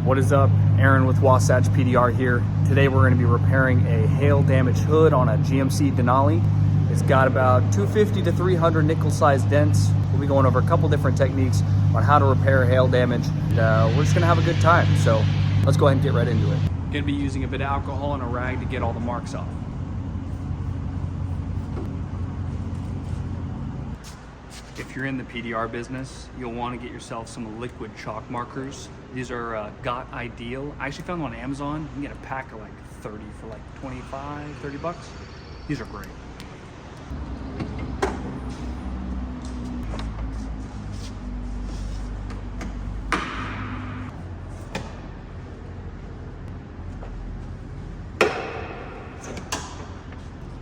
What is up? Aaron with Wasatch PDR here. Today we're going to be repairing a hail damaged hood on a GMC Denali. It's got about 250 to 300 nickel sized dents. We'll be going over a couple different techniques on how to repair hail damage. We're just going to have a good time. So let's go ahead and get right into it. Going to be using a bit of alcohol and a rag to get all the marks off. If you're in the PDR business, you'll want to get yourself some liquid chalk markers. These are Got Ideal. I actually found them on Amazon. You can get a pack of like 30 for like 25, 30 bucks. These are great.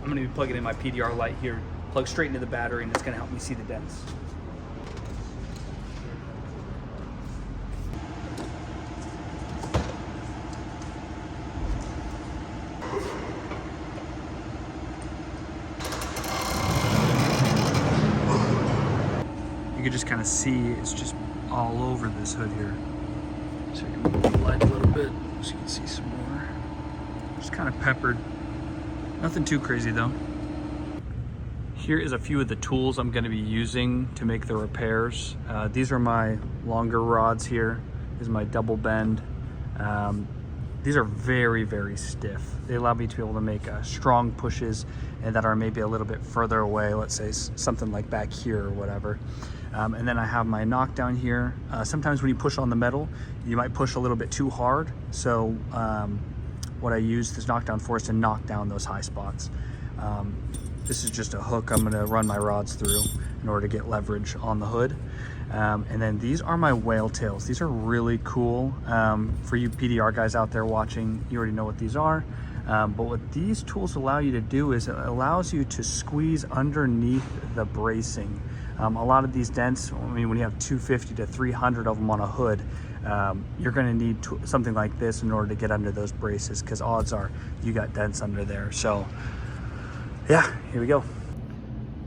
I'm going to be plugging in my PDR light here. Plug straight into the battery, and it's going to help me see the dents. You can just kind of see it's just all over this hood here. So you can move the light a little bit so you can see some more. Just kind of peppered. Nothing too crazy though. Here is a few of the tools I'm going to be using to make the repairs. These are my longer rods here. This is my double bend. These are very, very stiff. They allow me to be able to make strong pushes and that are maybe a little bit further away, let's say something like back here or whatever. And then I have my knockdown here. Sometimes when you push on the metal, you might push a little bit too hard. So what I use this knockdown for is to knock down those high spots. This is just a hook I'm going to run my rods through in order to get leverage on the hood. And then these are my whale tails. These are really cool. For you PDR guys out there watching, you already know what these are. But what these tools allow you to do is it allows you to squeeze underneath the bracing. A lot of these dents, I mean, when you have 250 to 300 of them on a hood, you're going to need something like this in order to get under those braces, because odds are you got dents under there. So yeah, here we go.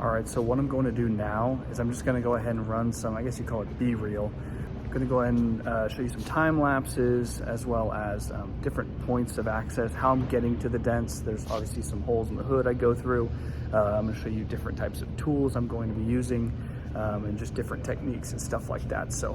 All right, so what I'm going to do now is I'm just going to go ahead and run some, I guess you call it B-reel. I'm going to go ahead and show you some time lapses as well as different points of access, how I'm getting to the dents. There's obviously some holes in the hood I go through. I'm going to show you different types of tools I'm going to be using and just different techniques and stuff like that. So.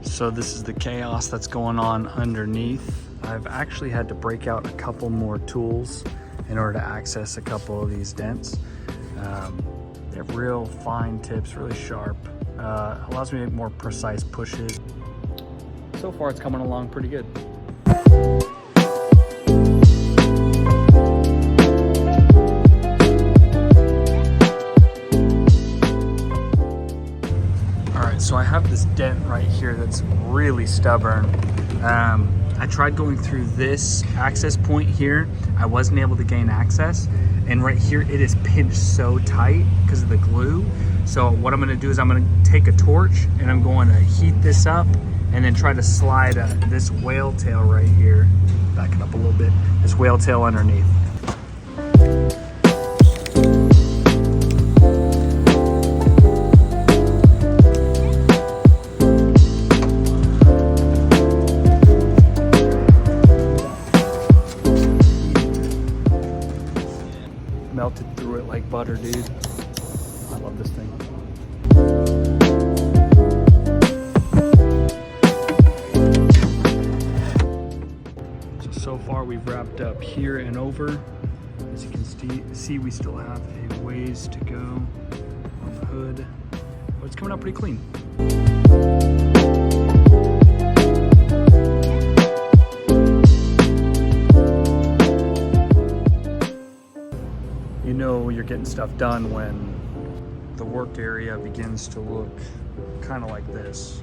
So this is the chaos that's going on underneath. I've actually had to break out a couple more tools in order to access a couple of these dents. They have real fine tips, really sharp. Allows me to make more precise pushes. So far it's coming along pretty good. So I have this dent right here that's really stubborn. I tried going through this access point here. I wasn't able to gain access. And right here, it is pinched so tight because of the glue. So what I'm gonna do is I'm gonna take a torch and I'm going to heat this up and then try to slide this whale tail right here. Back it up a little bit. This whale tail underneath. Melted through it like butter, dude. I love this thing. So far we've wrapped up here and over. As you can see, we still have a ways to go on the hood, but it's coming out pretty clean. You know you're getting stuff done when the work area begins to look kind of like this.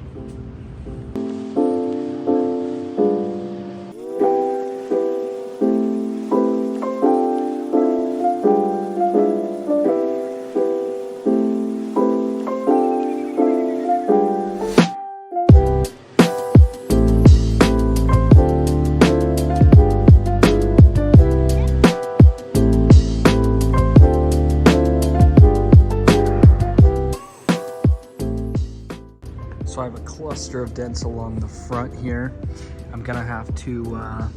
cluster of dents along the front here. I'm gonna have to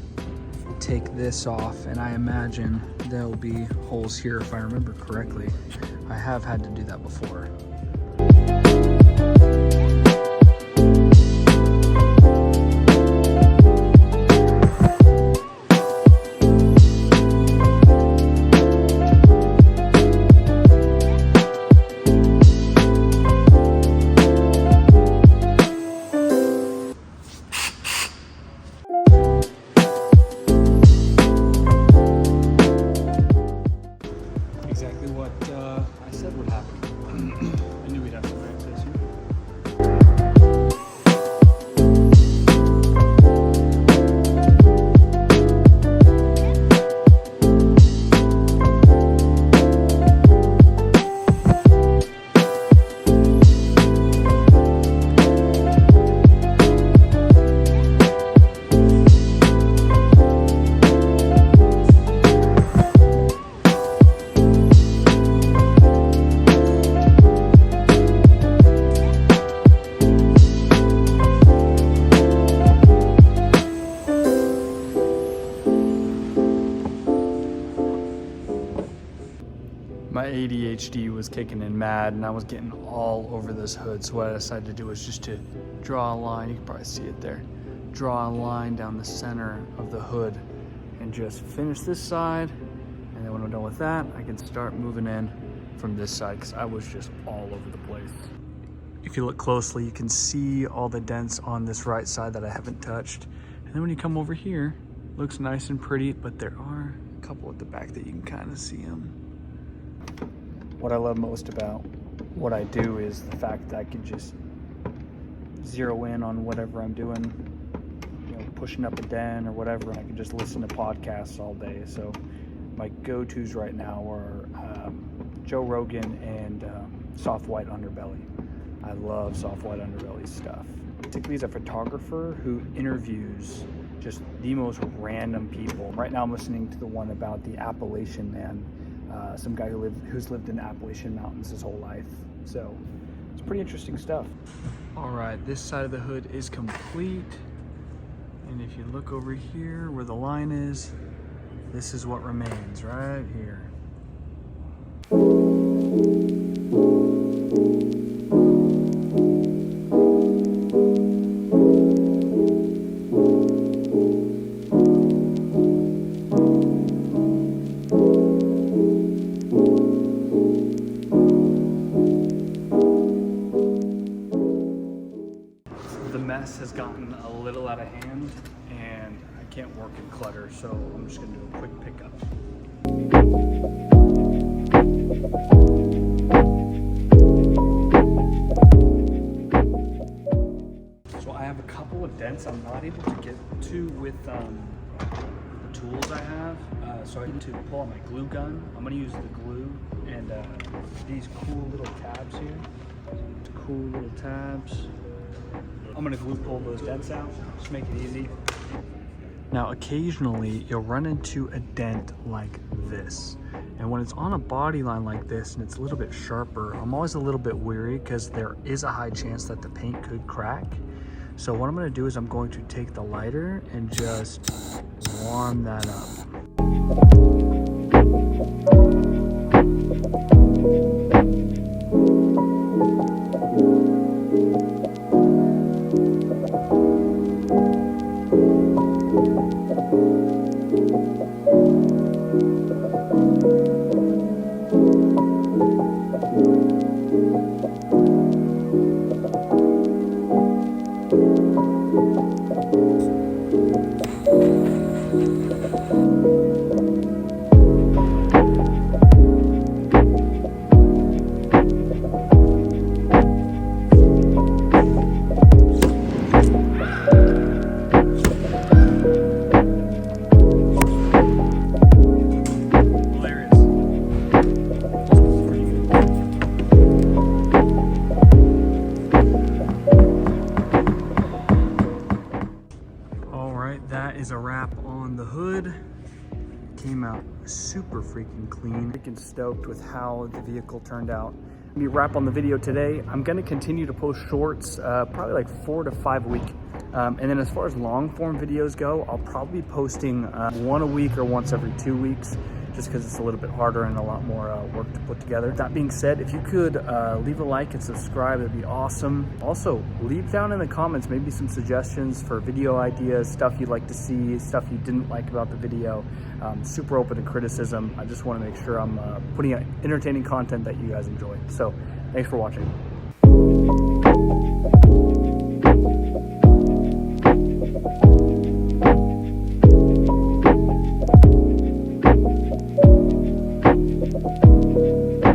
take this off, and I imagine there'll be holes here if I remember correctly. I have had to do that before. Exactly what I said would happen. I knew we'd have some access here. My ADHD was kicking in mad, and I was getting all over this hood. So what I decided to do was just to draw a line. You can probably see it there. Draw a line down the center of the hood and just finish this side. And then when I'm done with that, I can start moving in from this side because I was just all over the place. If you look closely, you can see all the dents on this right side that I haven't touched. And then when you come over here, it looks nice and pretty, but there are a couple at the back that you can kind of see them. What I love most about what I do is the fact that I can just zero in on whatever I'm doing, you know, pushing up a dent or whatever, and I can just listen to podcasts all day. So my go-tos right now are Joe Rogan and Soft White Underbelly. I love Soft White Underbelly stuff, particularly as a photographer who interviews just the most random people. Right now I'm listening to the one about the Appalachian Man. Some guy who's lived in the Appalachian Mountains his whole life. So it's pretty interesting stuff. All right, this side of the hood is complete. And if you look over here where the line is, this is what remains right here. The mess has gotten a little out of hand, and I can't work in clutter, so I'm just going to do a quick pickup. So I have a couple of dents I'm not able to get to with the tools I have, so I need to pull out my glue gun. I'm going to use the glue and these cool little tabs here. Cool little tabs. I'm gonna glue pull those dents out, just make it easy. Now occasionally you'll run into a dent like this. And when it's on a body line like this and it's a little bit sharper, I'm always a little bit weary because there is a high chance that the paint could crack. So what I'm gonna do is I'm going to take the lighter and just warm that up. That is a wrap on the hood. Came out super freaking clean. Freaking stoked with how the vehicle turned out. me wrap on the video today. I'm going to continue to post shorts, probably like 4 to 5 a week. And then as far as long form videos go, I'll probably be posting one a week or once every 2 weeks, just because it's a little bit harder and a lot more work to put together. That being said, if you could leave a like and subscribe, that'd be awesome. Also, leave down in the comments maybe some suggestions for video ideas, stuff you'd like to see, stuff you didn't like about the video. Super open to criticism. I just want to make sure I'm putting out entertaining content that you guys enjoy. So thanks for watching.